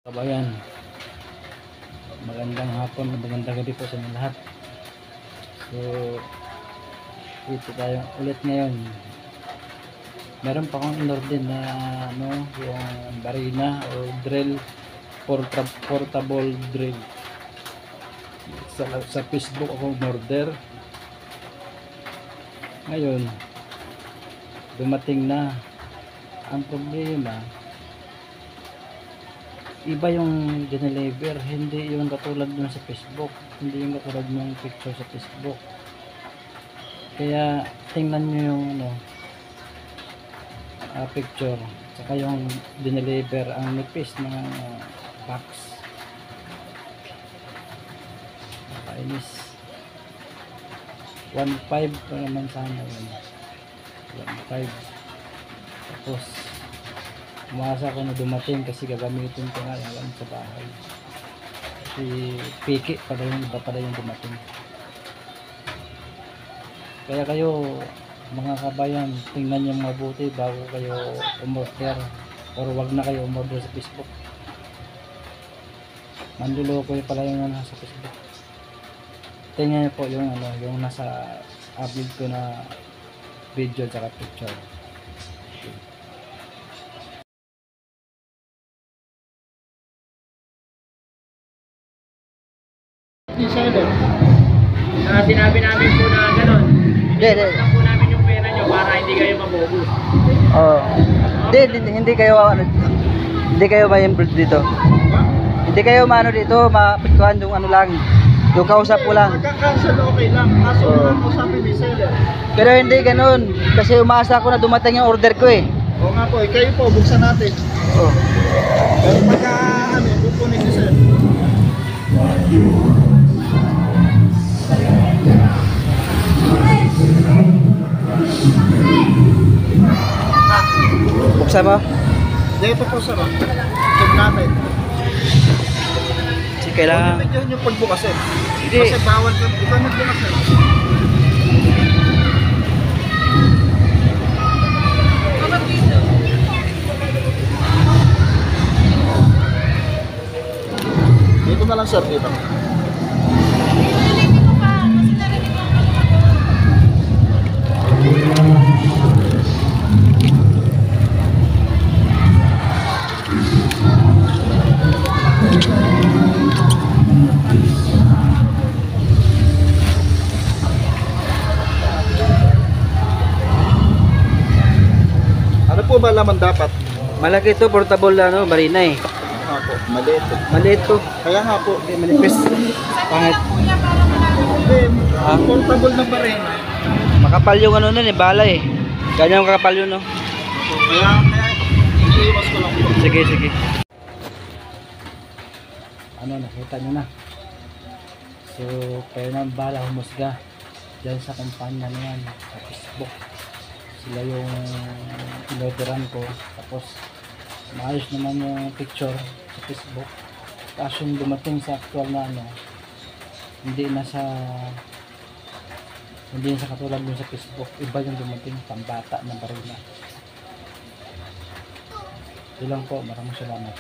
Kabayan, magandang hapon, magandang gabi po sa inyo lahat. So, dito tayo ulit ngayon. Meron pa akong in-order na yung barina o drill, portable drill. Sa Facebook ako in-order. Ngayon, dumating na. Ang problema, iba yung dineliver, hindi yung katulad dun sa Facebook, hindi yung katulad ng picture sa Facebook. Kaya tingnan nyo yung picture saka yung dineliver, ang nipis ng box. Nakainis. 1.5 pa naman sana yun. 1.5. Tapos umasa ko na dumating kasi gagamitin ko nga lang sa bahay. Si Piki pala yung iba pala yung dumating. Kaya kayo mga kabayan, tingnan nyo mabuti bago kayo umorder, or wag na kayo umorder sa Facebook. Manluloko pala yung sa Facebook. Tingnan nyo po yung yung nasa upload ko na video at picture. Yung seller. Sinabi namin po na gano'n. Hindi po namin yung pera nyo para hindi kayo mabobos. Oh. Hindi kayo ma-involved dito. Hindi kayo maano dito, mapituan yung lang. Yung kausap ko lang. Magka-cancel okay lang. Kaso lang kausapin ni seller. Pero hindi ganoon kasi umasa ako na dumating yung order ko eh. Oo nga po, kayo po, buksan natin. Oh. Pero pagka pupunin si sir. Buksan mo. Dito po sir. Check natin. Kasi kailangan. Huwag nyo yung pagbukasin. Hindi. Kasi bawal ka. Ikaw magbukasin. Dito na lang sir, dito. Ano po ba laman dapat? Malaki to, portable barina eh. Nga po, maliit eh. Maliit to. Kaya nga po, Manipis. Pangit. portable na pa rin. Makapal yung nun eh, bala eh. Ganyan kakapal yun no. Kaya iiwas ko lang po. Sige. Nakita nyo na. So kayo nang bala humusga dyan sa kumpanya na yan sa Facebook. Sila yung inorderan ko, tapos maayos naman yung picture sa Facebook. Kaso yung dumating sa actual na hindi na sa katulad yung sa Facebook, iba yung dumating, pambata na barina. Yun lang po, maraming salamat.